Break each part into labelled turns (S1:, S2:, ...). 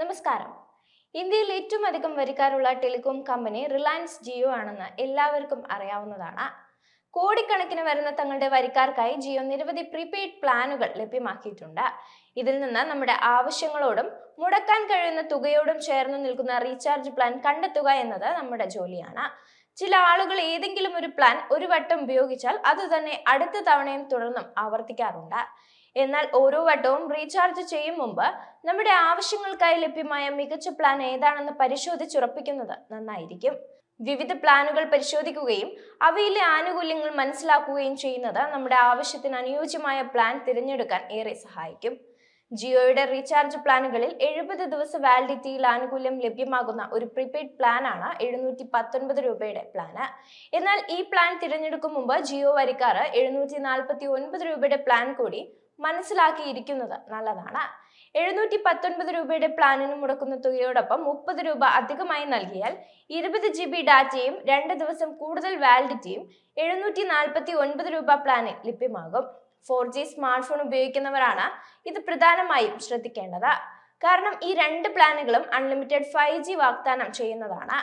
S1: നമസ്കാരം. ഇന്ത്യയിൽ ഏറ്റവും അധികം വരിക്കാരുള്ള ടെലികോം കമ്പനി റിലയൻസ് ജിയോ ആണെന്ന് എല്ലാവർക്കും അറിയാവുന്നതാണ്. കോടിക്കണക്കിന് വരുന്ന തങ്ങളുടെ വരിക്കാർക്കായി ജിയോ നിരവധി പ്രീപെയ്ഡ് പ്ലാനുകൾ ലഭ്യമാക്കിയിട്ടുണ്ട്. ഇതിൽ നിന്ന് നമ്മുടെ ആവശ്യങ്ങളോടും മുടക്കാൻ കഴിയുന്ന തുകയോടും ചേർന്ന് നിൽക്കുന്ന റീചാർജ് പ്ലാൻ കണ്ടെത്തുക എന്നത് നമ്മുടെ ജോലിയാണ്. ചില ആളുകൾ ഏതെങ്കിലും ഒരു പ്ലാൻ ഒരു വട്ടം ഉപയോഗിച്ചാൽ അത് തന്നെ അടുത്ത തവണയും തുടർന്നും ആവർത്തിക്കാറുണ്ട്. എന്നാൽ ഓരോ വട്ടവും റീചാർജ് ചെയ്യും മുമ്പ് നമ്മുടെ ആവശ്യങ്ങൾക്കായി ലഭ്യമായ മികച്ച പ്ലാൻ ഏതാണെന്ന് പരിശോധിച്ചുറപ്പിക്കുന്നത് നന്നായിരിക്കും. വിവിധ പ്ലാനുകൾ പരിശോധിക്കുകയും അവയിലെ ആനുകൂല്യങ്ങൾ മനസ്സിലാക്കുകയും ചെയ്യുന്നത് നമ്മുടെ ആവശ്യത്തിന് അനുയോജ്യമായ പ്ലാൻ തിരഞ്ഞെടുക്കാൻ ഏറെ സഹായിക്കും. ജിയോയുടെ റീചാർജ് പ്ലാനുകളിൽ 70 ദിവസ വാലിഡിറ്റിയിൽ ആനുകൂല്യം ലഭ്യമാകുന്ന ഒരു പ്രീപെയ്ഡ് പ്ലാനാണ് 719 രൂപയുടെ പ്ലാന്. എന്നാൽ ഈ പ്ലാൻ തിരഞ്ഞെടുക്കും മുമ്പ് ജിയോ വരിക്കാർ 749 രൂപയുടെ പ്ലാൻ കൂടി മനസ്സിലാക്കിയിരിക്കുന്നത് നല്ലതാണ്. 719 രൂപയുടെ പ്ലാനിന് മുടക്കുന്ന തുകയോടൊപ്പം 30 രൂപ അധികമായി നൽകിയാൽ 20 GB ഡാറ്റയും 2 ദിവസം കൂടുതൽ വാലിഡിറ്റിയും 749 രൂപ പ്ലാനിൽ ലഭ്യമാകും. 4G സ്മാർട്ട് ഫോൺ ഉപയോഗിക്കുന്നവരാണ് ഇത് പ്രധാനമായും ശ്രദ്ധിക്കേണ്ടത്. കാരണം ഈ രണ്ട് പ്ലാനുകളും അൺലിമിറ്റഡ് 5G വാഗ്ദാനം ചെയ്യുന്നതാണ്.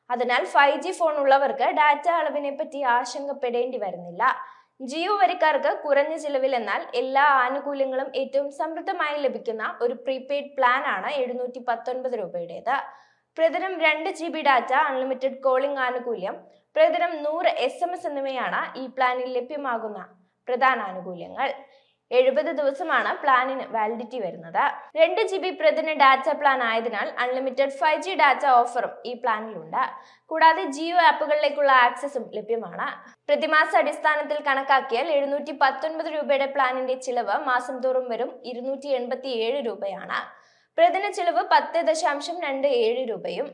S1: അതിനാൽ 5G ഫോൺ ഉള്ളവർക്ക് ഡാറ്റ അളവിനെ പറ്റി ആശങ്കപ്പെടേണ്ടി വരുന്നില്ല. ജിയോ വരിക്കാർക്ക് കുറഞ്ഞ ചിലവിൽ എന്നാൽ എല്ലാ ആനുകൂല്യങ്ങളും ഏറ്റവും സമൃദ്ധമായി ലഭിക്കുന്ന ഒരു പ്രീപെയ്ഡ് പ്ലാൻ ആണ് 719 രൂപയുടേത്. പ്രതിദിനം 2 GB ഡാറ്റ, അൺലിമിറ്റഡ് കോളിംഗ് ആനുകൂല്യം, പ്രതിദിനം 100 SMS എന്നിവയാണ് ഈ പ്ലാനിൽ ലഭ്യമാകുന്ന പ്രധാന ആനുകൂല്യങ്ങൾ. 70 ദിവസമാണ് പ്ലാനിന് വാലിഡിറ്റി വരുന്നത്. 2 GB പ്രതിദിന ഡാറ്റ പ്ലാൻ ആയതിനാൽ അൺലിമിറ്റഡ് 5G ഡാറ്റ ഓഫറും ഈ പ്ലാനിലുണ്ട്. കൂടാതെ ജിയോ ആപ്പുകളിലേക്കുള്ള ആക്സസും ലഭ്യമാണ്. പ്രതിമാസ അടിസ്ഥാനത്തിൽ കണക്കാക്കിയാൽ 719 രൂപയുടെ പ്ലാനിന്റെ ചിലവ് മാസം തോറും വരും 287 രൂപയാണ്. പ്രതിദിന ചിലവ് 10.27 രൂപയും.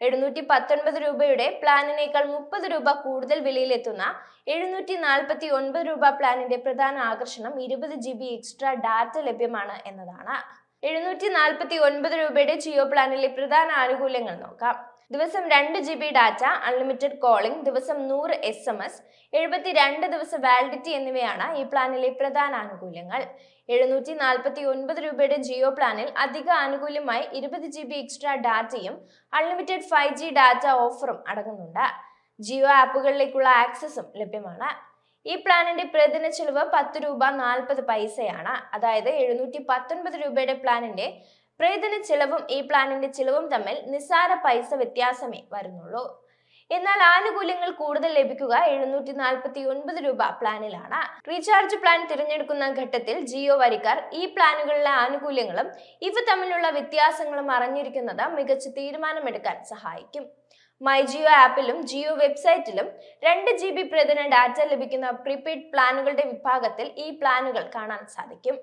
S1: 719 രൂപയുടെ പ്ലാനിനേക്കാൾ 30 രൂപ കൂടുതൽ വിലയിലെത്തുന്ന 749 രൂപ പ്ലാനിന്റെ പ്രധാന ആകർഷണം 20 GB എക്സ്ട്രാ ഡാറ്റ ലഭ്യമാണ് എന്നതാണ്. 749 രൂപയുടെ ജിയോ പ്ലാനിലെ പ്രധാന ആനുകൂല്യങ്ങൾ നോക്കാം. ദിവസം 2 GB ഡാറ്റ, അൺലിമിറ്റഡ് കോളിംഗ്, ദിവസം 100 SMS, 72 ദിവസ വാലിഡിറ്റി എന്നിവയാണ് ഈ പ്ലാനിലെ പ്രധാന ആനുകൂല്യങ്ങൾ. 749 രൂപയുടെ ജിയോ പ്ലാനിൽ അധിക ആനുകൂല്യമായി 20 GB എക്സ്ട്രാ ഡാറ്റയും അൺലിമിറ്റഡ് 5G ഡാറ്റ ഓഫറും അടങ്ങുന്നുണ്ട്. ജിയോ ആപ്പുകളിലേക്കുള്ള ആക്സസും ലഭ്യമാണ്. ഈ പ്ലാനിന്റെ പ്രതിദിന ചിലവ് 10 രൂപ 40 പൈസയാണ്. അതായത് 719 രൂപയുടെ പ്ലാനിന്റെ പ്രതിദിന ചിലവും ഈ പ്ലാനിന്റെ ചിലവും തമ്മിൽ നിസ്സാര പൈസ വ്യത്യാസമേ വരുന്നുള്ളൂ. എന്നാൽ ആനുകൂല്യങ്ങൾ കൂടുതൽ ലഭിക്കുക 749 രൂപ പ്ലാനിലാണ്. റീചാർജ് പ്ലാൻ തിരഞ്ഞെടുക്കുന്ന ഘട്ടത്തിൽ ജിയോ വരിക്കാർ ഈ പ്ലാനുകളിലെ ആനുകൂല്യങ്ങളും ഇവ തമ്മിലുള്ള വ്യത്യാസങ്ങളും അറിഞ്ഞിരിക്കുന്നത് മികച്ച തീരുമാനമെടുക്കാൻ സഹായിക്കും. മൈ ജിയോ ആപ്പിലും ജിയോ വെബ്സൈറ്റിലും 2 GB പ്രതിദിന ഡാറ്റ ലഭിക്കുന്ന പ്രീപെയ്ഡ് പ്ലാനുകളുടെ വിഭാഗത്തിൽ ഈ പ്ലാനുകൾ കാണാൻ സാധിക്കും.